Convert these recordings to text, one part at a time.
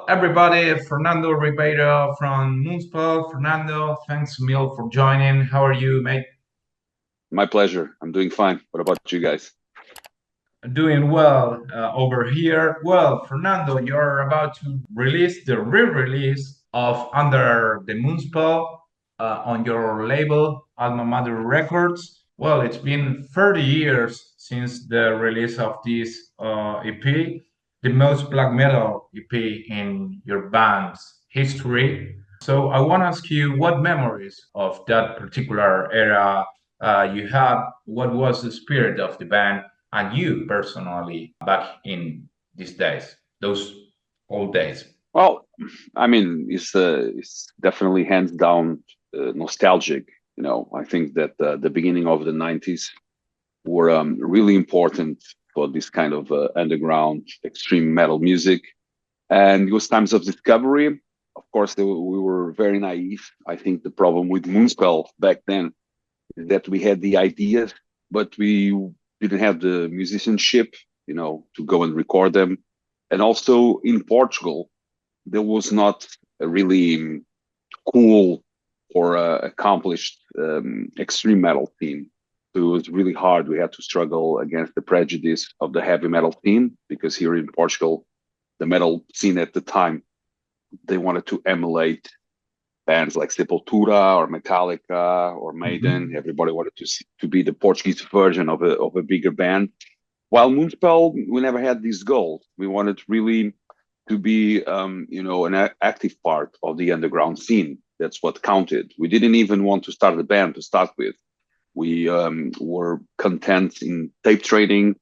everybody, Fernando Ribeiro from Moonspell. Fernando, thanks a mil for joining. How are you, mate? My pleasure. I'm doing fine. What about you guys? Doing well over here. Well, Fernando, you're about to release the re-release of Under the Moonspell on your label, Alma Mater Records. Well, it's been 30 years since the release of this EP, the most black metal EP in your band's history. So I want to ask you what memories of that particular era you have. What was the spirit of the band and you personally back in these days, those old days? Well, I mean, it's definitely hands down nostalgic. I think that the beginning of the '90s were really important for this kind of underground extreme metal music, and it was times of discovery. Of course, we were very naive. I think the problem with Moonspell back then is that we had the ideas, but we didn't have the musicianship, to go and record them. And also in Portugal, there was not a really cool or accomplished extreme metal scene. So it was really hard. We had to struggle against the prejudice of the heavy metal scene because here in Portugal, the metal scene at the time, they wanted to emulate bands like Sepultura or Metallica or Maiden. Mhm. Everybody wanted to be the Portuguese version of a bigger band. While Moonspell, we never had these goals. We wanted really to be, an active part of the underground scene. That's what counted. We didn't even want to start a band to start with. We were content in tape trading,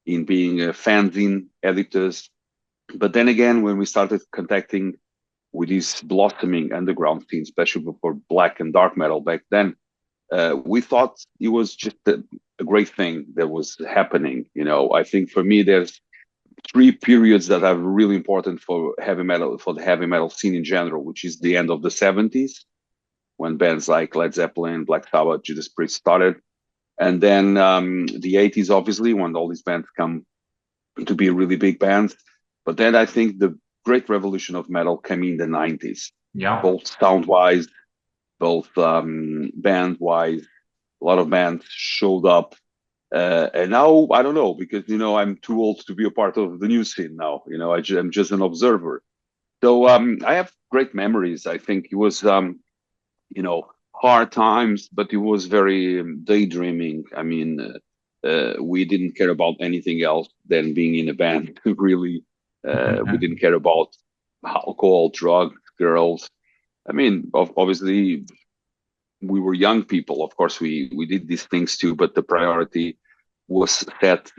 in being fanzine editors. But then again, when we started contacting with this blossoming underground scene, especially for black and dark metal back then, we thought it was just a great thing that was happening. I think for me, there's three periods that are really important for heavy metal, for the heavy metal scene in general, which is the end of the '70s, when bands like Led Zeppelin, Black Sabbath, Judas Priest started, and then the '80s, obviously, when all these bands come to be really big bands. But then I think the great revolution of metal came in the '90s, Yeah. both sound wise, both band wise. A lot of bands showed up. And now I don't know because I'm too old to be a part of the new scene now. I'm just an observer. So I have great memories. I think it was hard times, but it was very daydreaming. I mean, we didn't care about anything else than being in a band. Really, we didn't care about alcohol, drugs, girls. I mean, obviously, we were young people. Of course, we did these things too, but the priority was set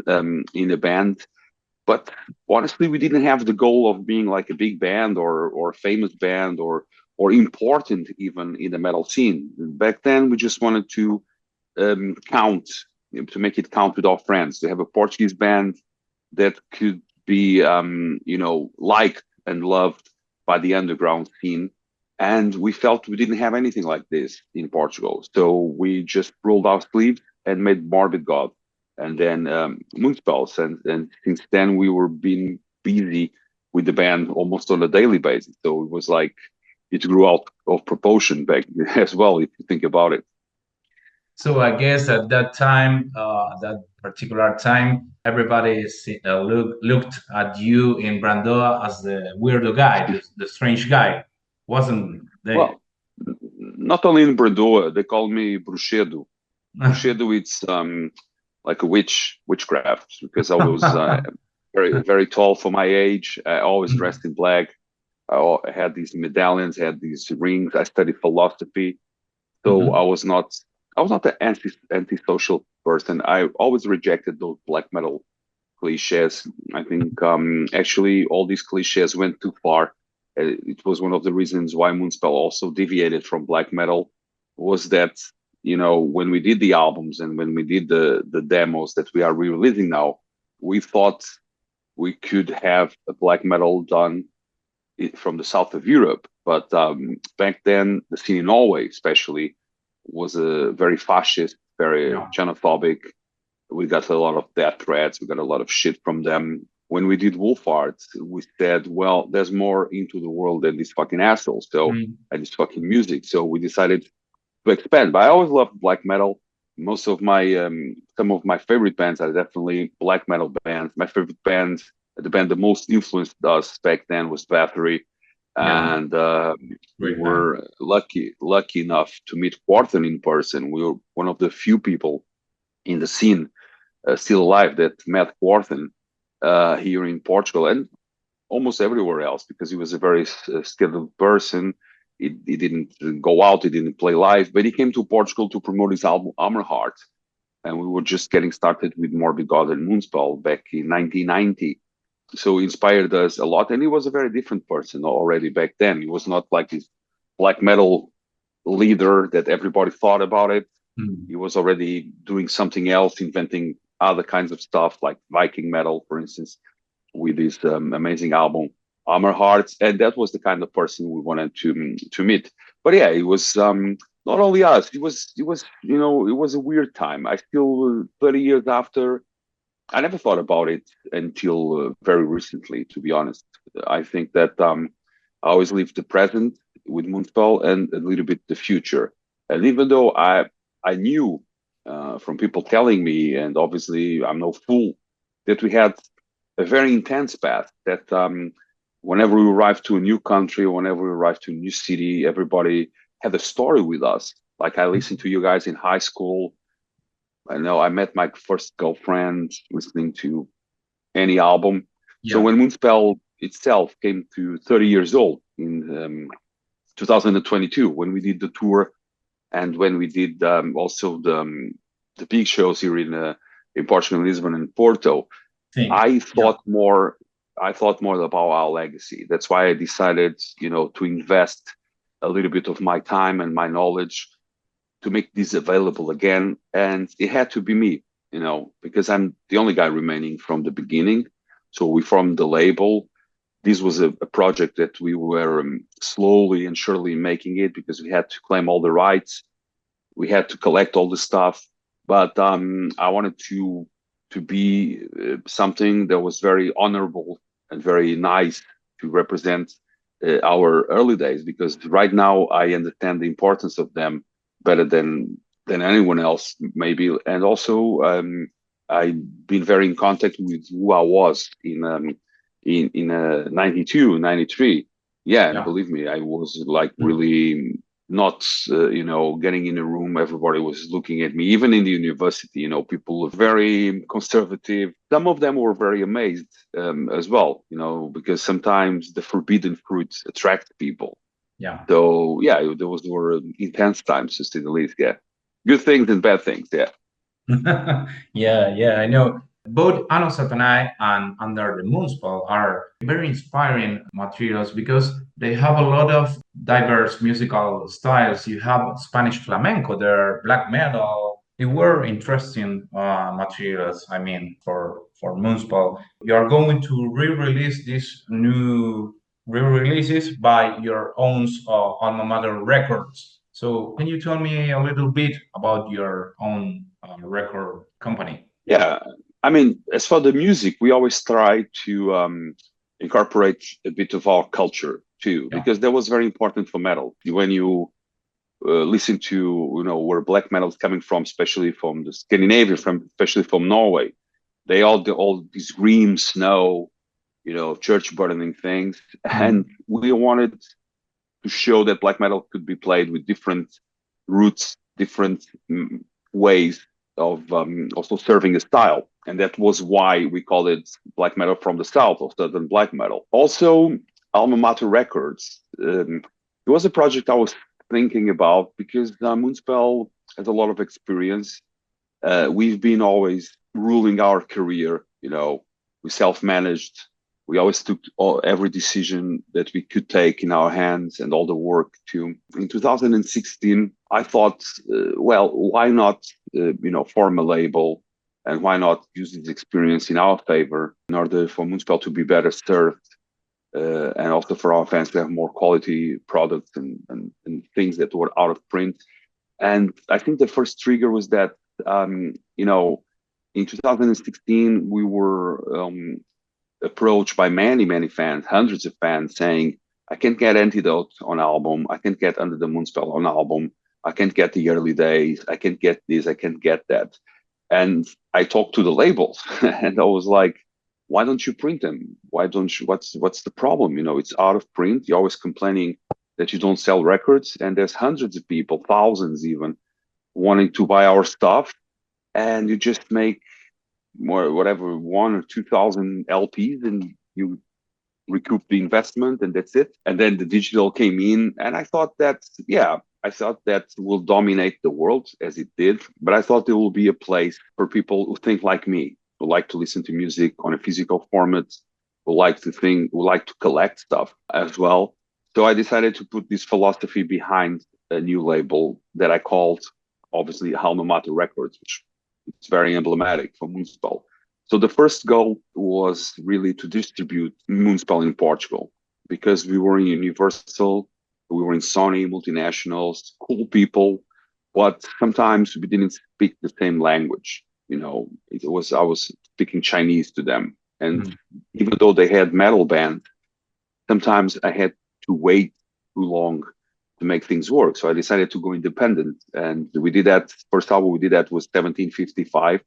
in a band. But honestly, we didn't have the goal of being like a big band or a famous band or important even in the metal scene. Back then, we just wanted to count, to make it count with our friends, to have a Portuguese band that could be, liked and loved by the underground scene. And we felt we didn't have anything like this in Portugal. So we just rolled our sleeves and made Morbid God and then Moonspells. And since then, we were being busy with the band almost on a daily basis. So it was like it grew out of proportion back as well, if you think about it. So I guess at that time, that particular time, everybody looked at you in Brandoa as the weirdo guy, the strange guy, wasn't they? Well, not only in Bordeaux, they call me Bruxedo. Bruxedo, it's like a witchcraft, because I was very, very tall for my age. I always dressed in black. I had these medallions, had these rings. I studied philosophy, so Mhm. I was not an antisocial person. I always rejected those black metal cliches. I think actually all these cliches went too far. It was one of the reasons why Moonspell also deviated from black metal, was that when we did the albums and when we did the demos that we are re-releasing now, we thought we could have a black metal done from the south of Europe. But back then, the scene in Norway, especially, was a very fascist, very Yeah. xenophobic. We got a lot of death threats. We got a lot of shit from them. when we did Wolf Art, we said, well, there's more into the world than these fucking assholes. So, and this fucking music. So we decided to expand. But I always loved black metal. Most of my some of my favorite bands are definitely black metal bands. My favorite band, the band that most influenced us back then was Bathory, Yeah, and we great band. were lucky enough to meet Quarten in person. We were one of the few people in the scene still alive that met Quarten here in Portugal and almost everywhere else, because he was a very skilled person. He didn't go out, he didn't play live, but he came to Portugal to promote his album Hammer Heart. And we were just getting started with Morbid God and Moonspell back in 1990. So he inspired us a lot. And he was a very different person already back then. He was not like this black metal leader that everybody thought about it. He was already doing something else, inventing other kinds of stuff like Viking metal, for instance, with his amazing album Hammer Hearts, and that was the kind of person we wanted to meet. But yeah, it was not only us. It was it was a weird time. I still 30 years after, I never thought about it until very recently. To be honest, I think that I always live the present with Moonspell and a little bit the future. And even though I knew from people telling me, and obviously I'm no fool, that we had a very intense path. That whenever we arrived to a new country, whenever we arrived to a new city, everybody had a story with us. Like I listened to you guys in high school. I know I met my first girlfriend listening to any album. So Yeah. when Moonspell itself came to 30 years old in 2022, when we did the tour and when we did also the big shows here in Portugal, Lisbon, and Porto, Think. I Yeah. thought more. I thought more about our legacy. That's why I decided, to invest a little bit of my time and my knowledge to make this available again. And it had to be me, because I'm the only guy remaining from the beginning. So we formed the label. This was a project that we were slowly and surely making it, because we had to claim all the rights. We had to collect all the stuff. But I wanted to be something that was very honorable and very nice to represent our early days, because right now I understand the importance of them better than anyone else, maybe. And also, I've been very in contact with who I was in 92, 93. Yeah, and Yeah. believe me, I was like really not, getting in a room. Everybody was looking at me. Even in the university, people were very conservative. Some of them were very amazed as well, because sometimes the forbidden fruits attract people. Yeah. So yeah, those were intense times, to say the least. Yeah, good things and bad things. Yeah. Yeah, yeah, I know. Both Ano Satanai and Under the Moonspell are very inspiring materials because they have a lot of diverse musical styles. You have Spanish flamenco there, black metal. They were interesting materials, I mean, for Moonspell. You are going to re-release these new re-releases by your own Alma Mater records. So, can you tell me a little bit about your own record company? Yeah, I mean, as for the music, we always try to incorporate a bit of our culture too, Yeah. because that was very important for metal. When you listen to, where black metal is coming from, especially from the Scandinavia, especially from Norway, they all these scream, snow, church burning things, and we wanted to show that black metal could be played with different roots, different ways of also serving a style. And that was why we called it black metal from the south, or southern black metal. Also, Alma Mater Records. It was a project I was thinking about because Moonspell has a lot of experience. We've been always ruling our career. We self-managed. We always took every decision that we could take in our hands and all the work too. In 2016, I thought, well, why not, form a label, and why not use this experience in our favor in order for Moonspell to be better served, and also for our fans to have more quality products and things that were out of print. And I think the first trigger was that, in 2016, we were approached by many fans, hundreds of fans, saying, I can't get Antidote on album, I can't get Under the Moonspell on album, I can't get the early days, I can't get this, I can't get that. And I talked to the labels and I was like, why don't you print them? Why don't you, what's the problem? You know, it's out of print. You're always complaining that you don't sell records, and there's hundreds of people, thousands even, wanting to buy our stuff, and you just make more, whatever, 1 or 2,000 LPs, and you recoup the investment, and that's it. And then the digital came in, and I thought that, yeah, I thought that will dominate the world as it did, but I thought there will be a place for people who think like me, who like to listen to music on a physical format, who like to think, who like to collect stuff as well. So I decided to put this philosophy behind a new label that I called, obviously, Alma Mater Records, which is very emblematic for Moonspell. So the first goal was really to distribute Moonspell in Portugal, because we were in Universal, we were in Sony, multinationals, cool people, but sometimes we didn't speak the same language. You know, I was speaking Chinese to them, and even though they had metal bands, sometimes I had to wait too long to make things work. So I decided to go independent, and we did that. First album we did that was 1755,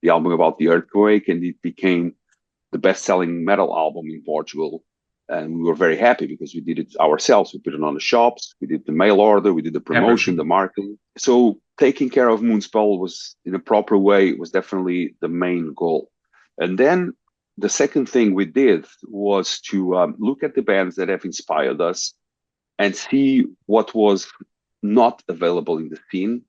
the album about the earthquake, and it became the best-selling metal album in Portugal. And we were very happy because we did it ourselves. We put it on the shops, we did the mail order, we did the promotion, the marketing. So taking care of Moonspell was, in a proper way, was definitely the main goal. And then the second thing we did was to look at the bands that have inspired us and see what was not available in the scene,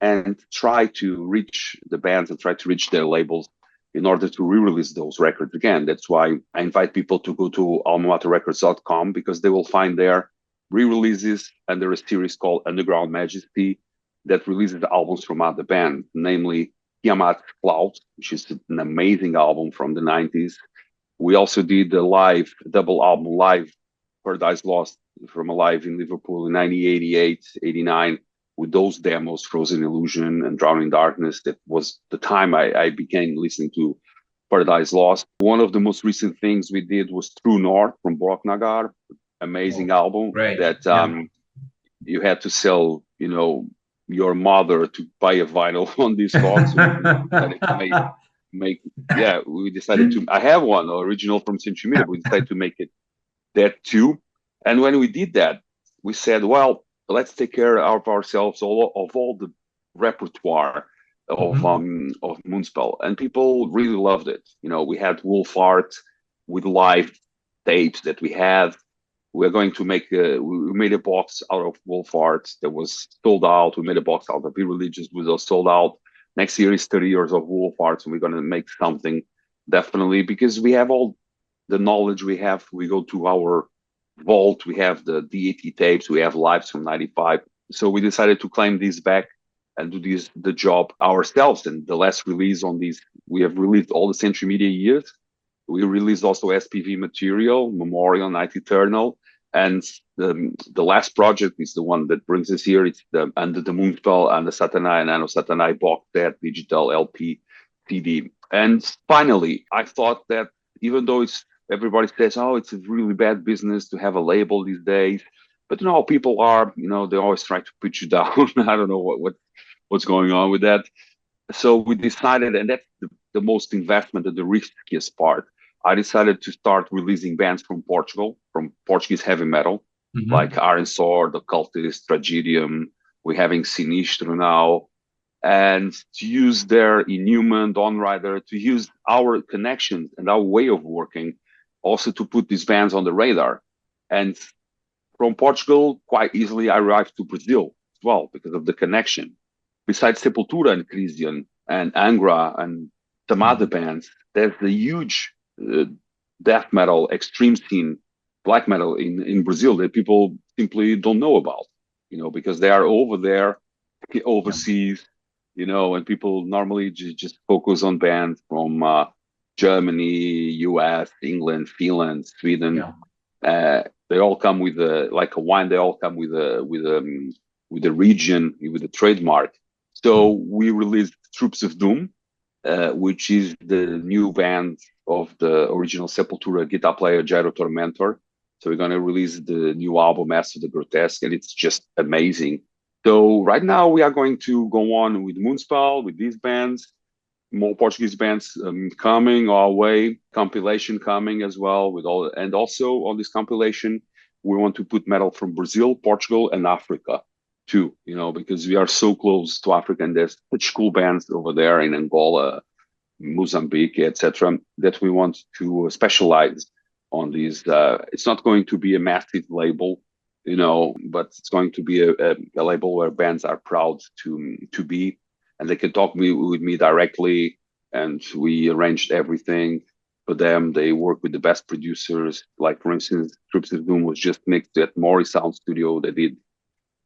and try to reach the bands and try to reach their labels in order to re-release those records again. That's why I invite people to go to almamaterrecords.com, because they will find there re-releases under a series called Underground Majesty that releases the albums from other bands, namely Tiamat Cloud, which is an amazing album from the 90s. We also did the live, double album live, Paradise Lost, from a live in Liverpool in 1988, 89, with those demos, Frozen Illusion and Drowning Darkness. That was the time I began listening to Paradise Lost. One of the most recent things we did was True North from Borknagar, amazing album that you had to sell, you know, your mother to buy a vinyl on this box. We decided to, I have one original from Century Media, but we decided to make it that too. And when we did that, we said, well, let's take care of ourselves, of all the repertoire of Moonspell, and people really loved it. You know, we had Wolf Art with live tapes that we had. We're going to make we made a box out of Wolf Art that was sold out. We made a box out of Be Religious, which was sold out. Next year is 30 years of Wolf Art, and we're going to make something definitely, because we have all the knowledge we have. We go to our vault, we have the DAT tapes, we have lives from 95. So we decided to claim these back and do the job ourselves. And the last release on these, we have released all the Century Media years. We released also SPV material, Memorial, Night Eternal. And the last project is the one that brings us here. It's the Under the Moonspell and the Satanai and Nano Satanai box set, digital LP, CD. And finally, I thought that even though everybody says, oh, it's a really bad business to have a label these days, but you know how people are, you know, they always try to put you down. I don't know what's going on with that. So we decided, and that's the most investment and the riskiest part. I decided to start releasing bands from Portugal, from Portuguese heavy metal, like Iron Sword, Occultist, Tragedium. We're having Sinistro now, and to use their Inhuman, Dawn Rider, to use our connections and our way of working, also to put these bands on the radar. And from Portugal, quite easily, I arrived to Brazil as well because of the connection. Besides Sepultura and Crisian and Angra and some other bands, there's a huge death metal, extreme scene, black metal in Brazil that people simply don't know about, you know, because they are over there, overseas, you know, and people normally just focus on bands from Germany, US, England, Finland, Sweden. They all come with like a wine. They all come with a region, with a trademark. So we released Troops of Doom, which is the new band of the original Sepultura guitar player Jairo Tormentor. So we're going to release the new album Master the Grotesque, and it's just amazing. So right now we are going to go on with Moonspell, with these bands, more Portuguese bands coming our way, compilation coming as well with all, and also on this compilation we want to put metal from Brazil, Portugal, and Africa too. Because we are so close to Africa, and there's such cool bands over there in Angola, Mozambique, etc., that we want to specialize on these. It's not going to be a massive label, but it's going to be a label where bands are proud to be, and they can talk with me directly, and we arranged everything for them. They work with the best producers, like for instance, Troops of Doom was just mixed at Mori Sound Studio. They did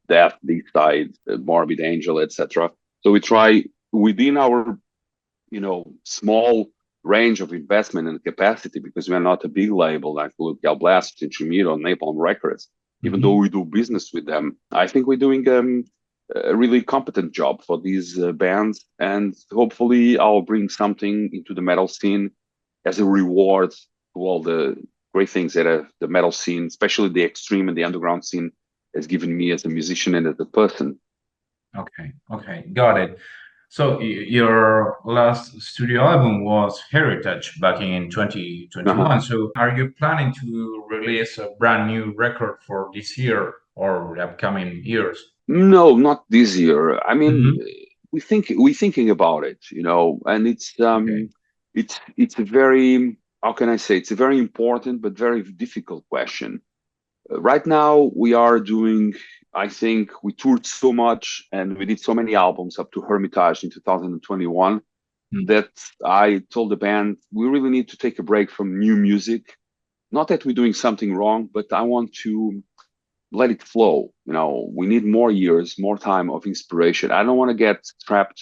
Death, D-Side, Morbid Angel, etc. So we try within our small range of investment and capacity, because we are not a big label like Gal Blast, Intramido, Napalm Records. Even though we do business with them, I think we're doing a really competent job for these bands, and hopefully I'll bring something into the metal scene as a reward to all the great things that the metal scene, especially the extreme and the underground scene, has given me as a musician and as a person. Okay, got it. So your last studio album was Heritage back in 2021. So are you planning to release a brand new record for this year or the upcoming years? No, not this year. I mean, Mhm. we're thinking about it, and Okay. it's a very, how can I say, it's a very important but very difficult question. Right now we are doing, I think we toured so much and we did so many albums up to Hermitage in 2021 Mm. that I told the band we really need to take a break from new music. Not that we're doing something wrong, but I want to let it flow. We need more years, more time of inspiration. I don't want to get trapped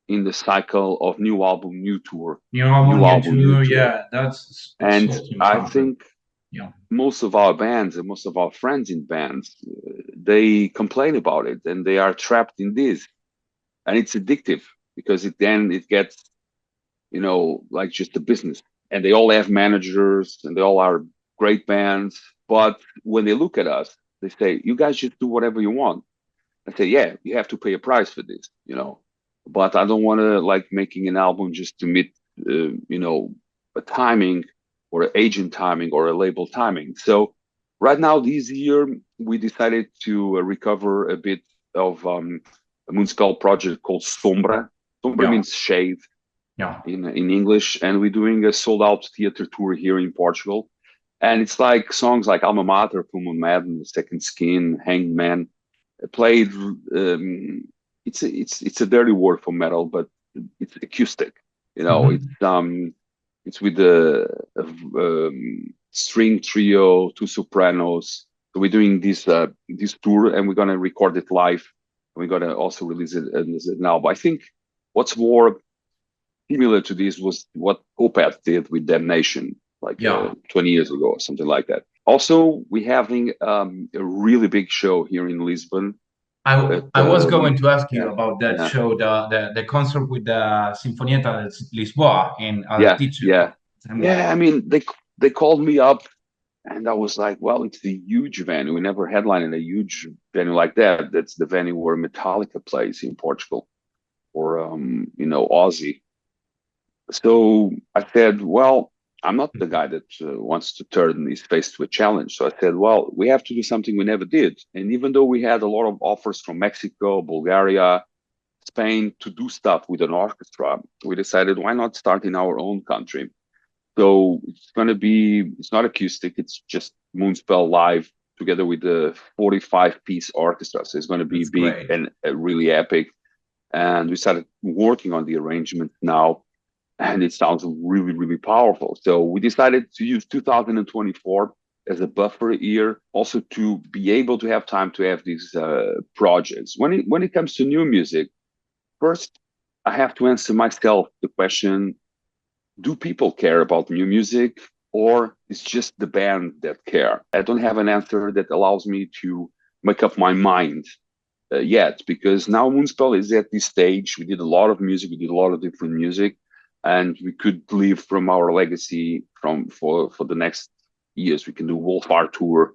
in the cycle of new album, new tour, New album, new new album, new tour. tour. Yeah, that's And exhausting I sometimes. think Yeah. most of our bands and most of our friends in bands, they complain about it and they are trapped in this. And it's addictive because then it gets, like just a business. And they all have managers and they all are great bands. But when they look at us, they say, you guys just do whatever you want. I say, yeah, you have to pay a price for this. But I don't want to like making an album just to meet, a timing or an agent timing or a label timing. So right now, this year, we decided to recover a bit of a Moonspell project called Sombra. Sombra Yeah. means shade Yeah. in English, and we're doing a sold out theater tour here in Portugal. And it's like songs like Alma Mater, Full Moon Madden, Second Skin, Hanged Man, played. It's a dirty word for metal, but it's acoustic. Mhm. It's with a string trio, two sopranos. So we're doing this tour, and we're gonna record it live. And we're gonna also release it as an album. I think what's more similar to this was what Opeth did with Damnation, like Yeah. 20 years ago or something like that. Also, we're having a really big show here in Lisbon. At, I was going to ask you yeah, about that yeah, show, the concert with the Sinfonietta de Lisboa in yeah, Teacher. yeah, yeah. I mean, they called me up, and I was like, well, it's a huge venue. We never headlined in a huge venue like that. That's the venue where Metallica plays in Portugal, or Aussie. So I said, well, I'm not the guy that wants to turn his face to a challenge. So I said, well, we have to do something we never did. And even though we had a lot of offers from Mexico, Bulgaria, Spain to do stuff with an orchestra, we decided why not start in our own country. So it's not acoustic, it's just Moonspell live together with the 45-piece orchestra. So it's going to be That's big great. and really epic. And we started working on the arrangement now, and it sounds really, really powerful. So we decided to use 2024 as a buffer year, also to be able to have time to have these projects. When it comes to new music, first I have to answer myself the question: do people care about new music, or it's just the band that care? I don't have an answer that allows me to make up my mind yet, because now Moonspell is at this stage. We did a lot of music, we did a lot of different music. and we could live from our legacy for the next years. We can do Wolf Art tour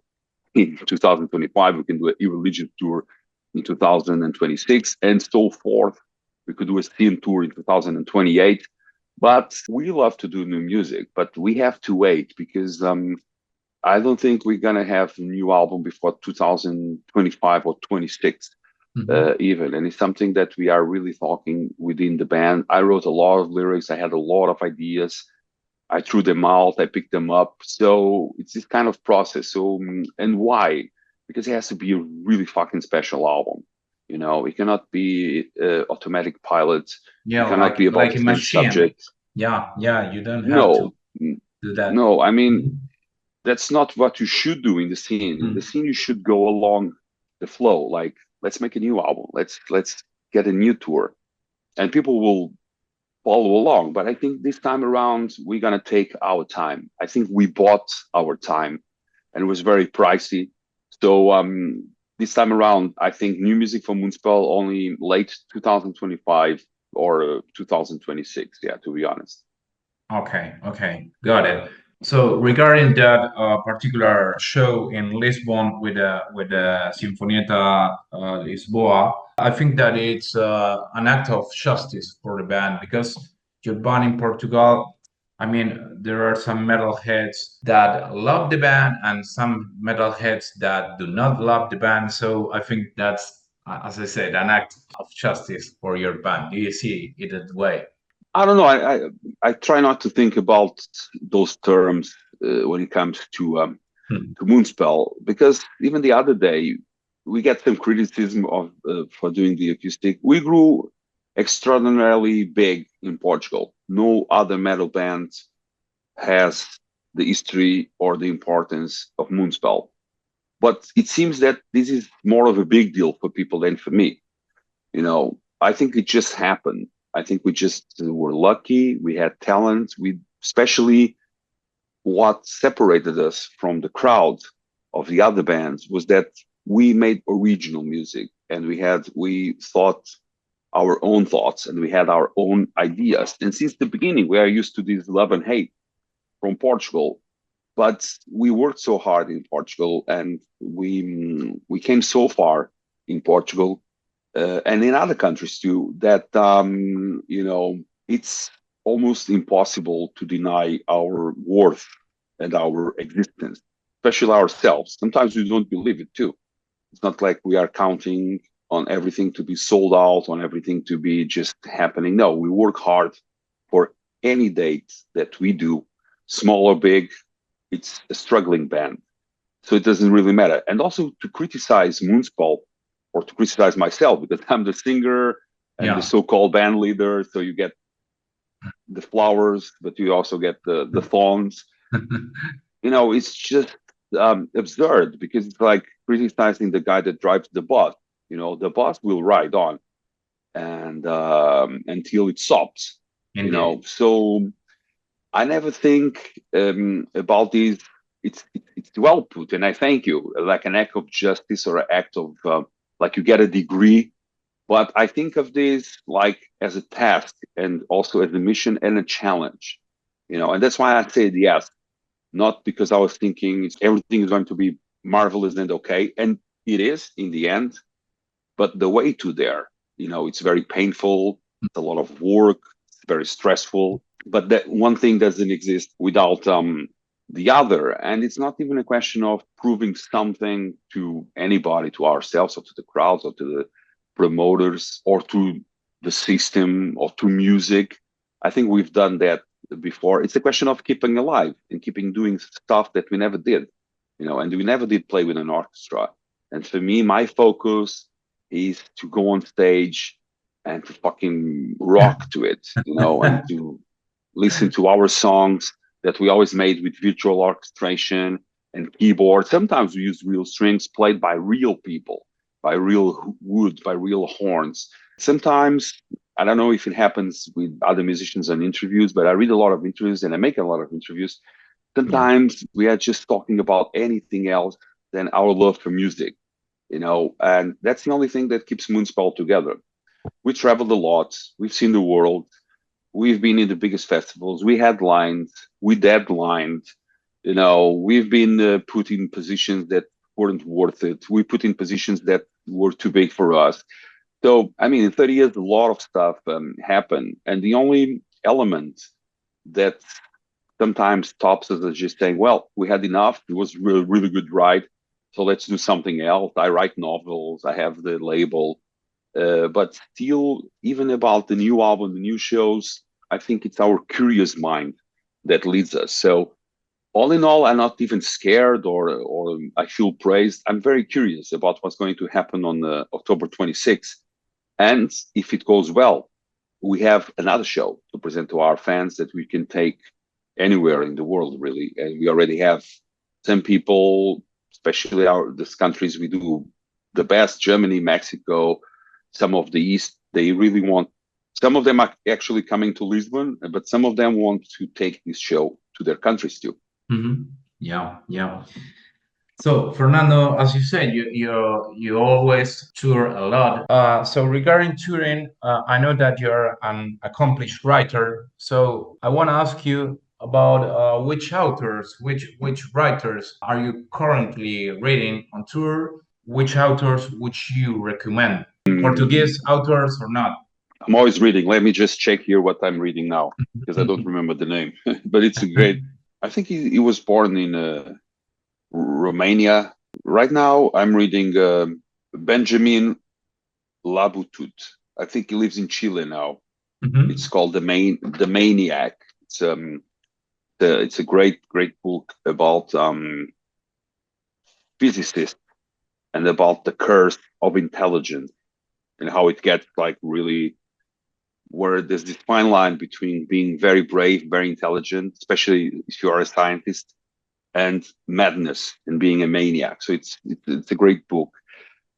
in 2025. We can do an Irreligious tour in 2026, and so forth. We could do a Scene tour in 2028. But we love to do new music, but we have to wait because I don't think we're gonna have a new album before 2025 or 26, even. And it's something that we are really talking within the band. I wrote a lot of lyrics. I had a lot of ideas. I threw them out. I picked them up. So it's this kind of process. So and why? Because it has to be a really fucking special album. You know, it cannot be automatic pilot. Yeah, It cannot be about like the a same machine. subject. Yeah, you don't have to No, do that. no. I mean, Mhm. that's not what you should do in the scene. In the Mhm. scene, you should go along the flow. Like, let's make a new album. Let's get a new tour, and people will follow along. But I think this time around, we're gonna take our time. I think we bought our time, and it was very pricey. So this time around, I think new music from Moonspell only late 2025 or 2026. Yeah, to be honest. Okay, got it. So regarding that particular show in Lisbon with the Sinfonietta Lisboa, I think that it's an act of justice for the band because your band in Portugal. I mean, there are some metalheads that love the band and some metalheads that do not love the band. So I think that's, as I said, an act of justice for your band. Do you see it that way? I don't know. I try not to think about those terms when it comes Hmm. to Moonspell, because even the other day we get some criticism of for doing the acoustic. We grew extraordinarily big in Portugal. No other metal band has the history or the importance of Moonspell. But it seems that this is more of a big deal for people than for me. You know, I think it just happened. I think we just were lucky. We had talent. We especially what separated us from the crowd of the other bands was that we made original music, and we thought our own thoughts, and we had our own ideas. And since the beginning, we are used to this love and hate from Portugal. But we worked so hard in Portugal, and we came so far in Portugal and in other countries too, that it's almost impossible to deny our worth and our existence, especially ourselves. Sometimes we don't believe it too. It's not like we are counting on everything to be sold out, on everything to be just happening. No, we work hard for any date that we do, small or big. It's a struggling band, so it doesn't really matter. And also to criticize Moonspell or to criticize myself, because I'm the singer and the Yeah. so-called band leader. So you get the flowers, but you also get the thorns. It's just absurd, because it's like criticizing the guy that drives the bus. The bus will ride on and until it stops. Indeed. So I never think about these. It's well put, and I thank you. Like an act of justice or an act of like you get a degree, but I think of this like as a task and also as a mission and a challenge. And that's why I said yes, not because I was thinking everything is going to be marvelous and okay, and it is in the end. But the way to there, it's very painful. It's a lot of work. It's very stressful. But that one thing doesn't exist without the other. And it's not even a question of proving something to anybody, to ourselves or to the crowds or to the promoters or to the system or to music. I think we've done that before. It's a question of keeping alive and keeping doing stuff that we never did, and we never did play with an orchestra. And for me, my focus is to go on stage and to fucking rock to it, and to listen to our songs that we always made with virtual orchestration and keyboard. Sometimes we use real strings played by real people, by real wood, by real horns. Sometimes, I don't know if it happens with other musicians on interviews, but I read a lot of interviews and I make a lot of interviews. Yeah. Sometimes we are just talking about anything else than our love for music, and that's the only thing that keeps Moonspell together. We traveled a lot. We've seen the world. we've been in the biggest festivals. We headlined, we deadlined. We've been put in positions that weren't worth it. We put in positions that were too big for us. So, I mean, in 30 years, a lot of stuff happened. And the only element that sometimes stops us is just saying, well, we had enough. It was a really, really good ride. So let's do something else. I write novels. I have the label. But still, even about the new album, the new shows, I think it's our curious mind that leads us. So all in all, I'm not even scared or I feel praised. I'm very curious about what's going to happen on October 26th. And if it goes well, we have another show to present to our fans that we can take anywhere in the world, really. And we already have some people, especially these countries we do the best, Germany, Mexico, some of the East, they really want, some of them are actually coming to Lisbon, but some of them want to take this show to their countries too. Mm-hmm. Yeah, yeah. So Fernando, as you said, you always tour a lot. So regarding touring, I know that you're an accomplished writer. So I want to ask you about which authors, which writers are you currently reading on tour? Which authors would you recommend? Portuguese authors or not? I'm always reading. Let me just check here what I'm reading now because I don't remember the name, but it's a great. I think he was born in Romania. Right now, I'm reading Benjamin Labutut. I think he lives in Chile now. Mhm. It's called the Maniac. It's a great book about physicists and about the curse of intelligence and how it gets like really where there's this fine line between being very brave, very intelligent, especially if you are a scientist, and madness and being a maniac. So it's a great book.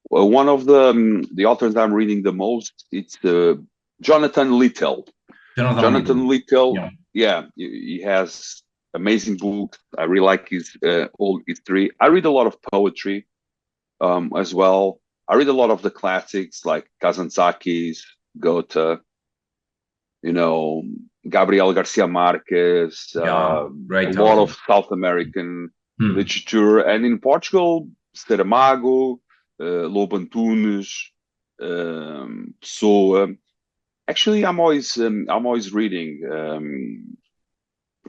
Well, one of the authors I'm reading the most, it's Jonathan Littell. Jonathan Jonathan Little. Littell, Yeah. yeah, he has amazing books. I really like his old history. I read a lot of poetry as well. I read a lot of the classics like Kazantzakis, Goethe, you know, Gabriel Garcia Marquez, Yeah, a great lot author. of South American Hmm. literature, and in Portugal, Saramago, Lobo Antunes, Pessoa. Actually, I'm always reading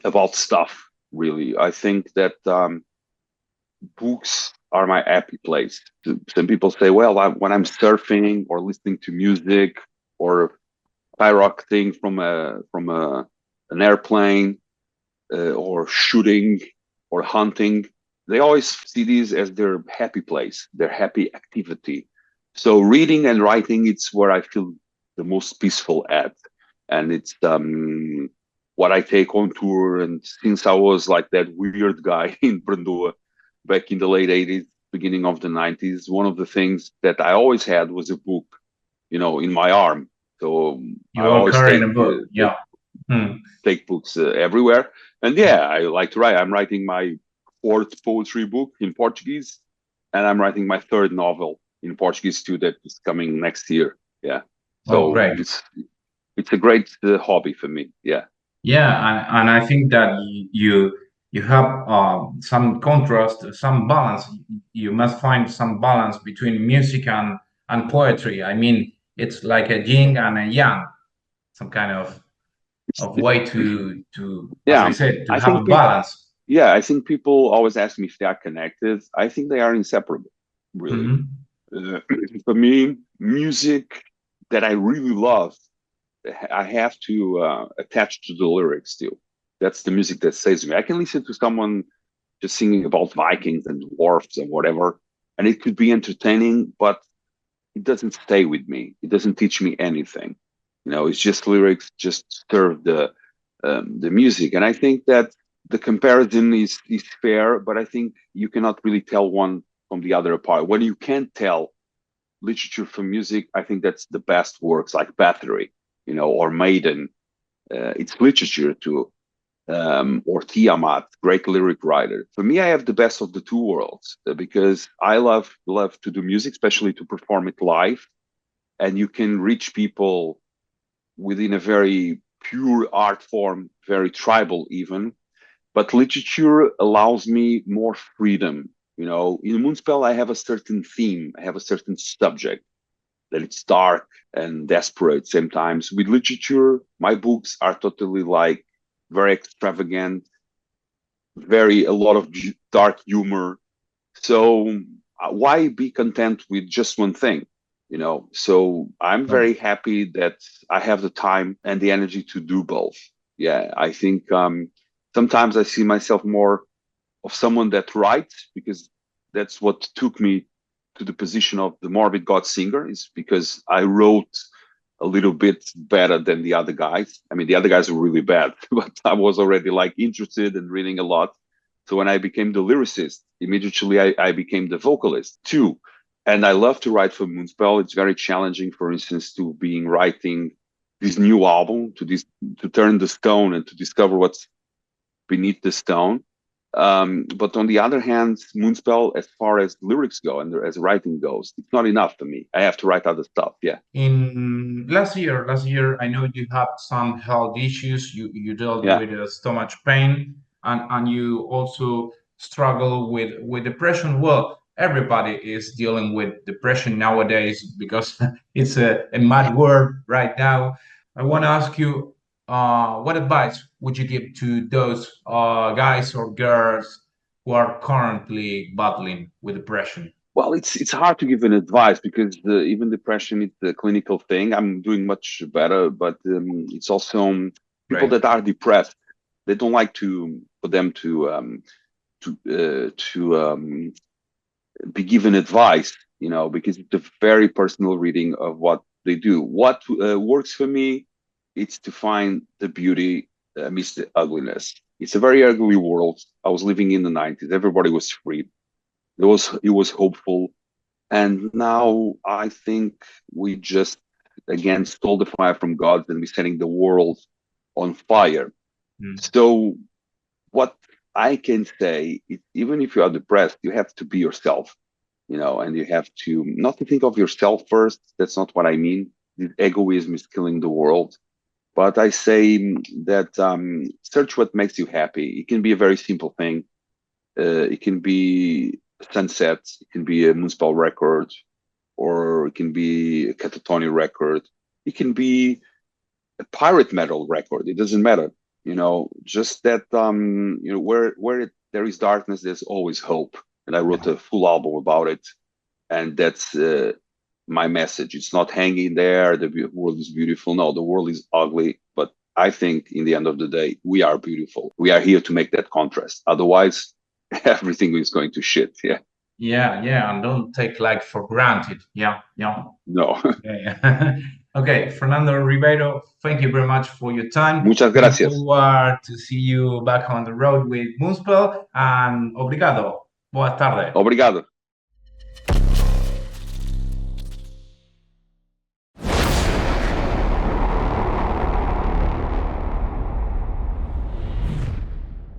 about stuff. Really, I think that books are my happy place. Some people say, well, when I'm surfing or listening to music or skyrocketing from an airplane or shooting or hunting, they always see these as their happy place, their happy activity. So reading and writing, it's where I feel the most peaceful at, and it's what I take on tour. And since I was like that weird guy in Brandua back in the late 80s, beginning of the 90s, one of the things that I always had was a book, in my arm. So I You are always carrying take a book. Yeah. Hmm. take books everywhere. And yeah, I like to write. I'm writing my fourth poetry book in Portuguese, and I'm writing my third novel in Portuguese too that is coming next year. Yeah, Oh, so great. it's a great hobby for me. Yeah. Yeah, and I think that you have some contrast, some balance. You must find some balance between music and poetry. I mean, it's like a yin and a yang, some kind of way to, as I Yeah, said, to I have think a balance. I think people always ask me if they are connected. I think they are inseparable, really. Hmm. Uh, for me, music that I really love, I have to attach to the lyrics too. That's the music that saves me. I can listen to someone just singing about Vikings and dwarfs and whatever, and it could be entertaining, but it doesn't stay with me. It doesn't teach me anything. It's just lyrics, just serve the music. And I think that the comparison is fair, but I think you cannot really tell one from the other apart. When you can't tell literature from music, I think that's the best works like Bathory, or Maiden. It's literature too, or Tiamat, great lyric writer. For me, I have the best of the two worlds because I love to do music, especially to perform it live, and you can reach people within a very pure art form, very tribal even. But literature allows me more freedom. You know, in Moonspell, I have a certain theme, I have a certain subject that it's dark and desperate sometimes. With literature, my books are totally like very extravagant, very a lot of dark humor. So why be content with just one thing? You know, so I'm Right. very happy that I have the time and the energy to do both. Yeah, I think sometimes I see myself more of someone that writes, because that's what took me to the position of the morbid god singer, is because I wrote a little bit better than the other guys. I mean, the other guys were really bad, but I was already like interested and reading a lot. So when I became the lyricist, immediately I became the vocalist too. And I love to write for Moonspell. It's very challenging, for instance, to being writing this new album, to turn the stone and to discover what's beneath the stone. But on the other hand, Moonspell, as far as lyrics go and as writing goes, it's not enough for me. I have to write other stuff. Yeah. In last year, I know you had some health issues. You dealt Yeah. with stomach pain, and you also struggle with depression. Well, everybody is dealing with depression nowadays because it's a mad word right now. I want to ask you, what advice would you give to those guys or girls who are currently battling with depression? Well, it's hard to give an advice because even depression is a clinical thing. I'm doing much better, but it's also people Right. that are depressed. They don't like for them to be given advice, you know, because it's a very personal reading of what they do. What works for me, it's to find the beauty amidst the ugliness. It's a very ugly world. I was living in the 90s. Everybody was free. It was hopeful. And now I think we just again stole the fire from God and we're setting the world on fire. Mm. So what I can say is, even if you are depressed, you have to be yourself, you know, and you have to not to think of yourself first. That's not what I mean. The egoism is killing the world. But I say that search what makes you happy. It can be a very simple thing. It can be sunsets. It can be a Moonspell record, or it can be a Catatonia record. It can be a pirate metal record. It doesn't matter. You know, just that you know, there is darkness, there's always hope. And I wrote Yeah. a full album about it, and that's my message. It's not hanging there. The world is beautiful. No, the world is ugly. But I think in the end of the day, we are beautiful. We are here to make that contrast. Otherwise, everything is going to shit. Yeah. Yeah, yeah, and don't take like for granted. Yeah, yeah, No. yeah, yeah. Okay, Fernando Ribeiro, thank you very much for your time. Muchas Looking gracias. forward to see you back on the road with Moonspell, and obrigado. Boa tarde. Obrigado.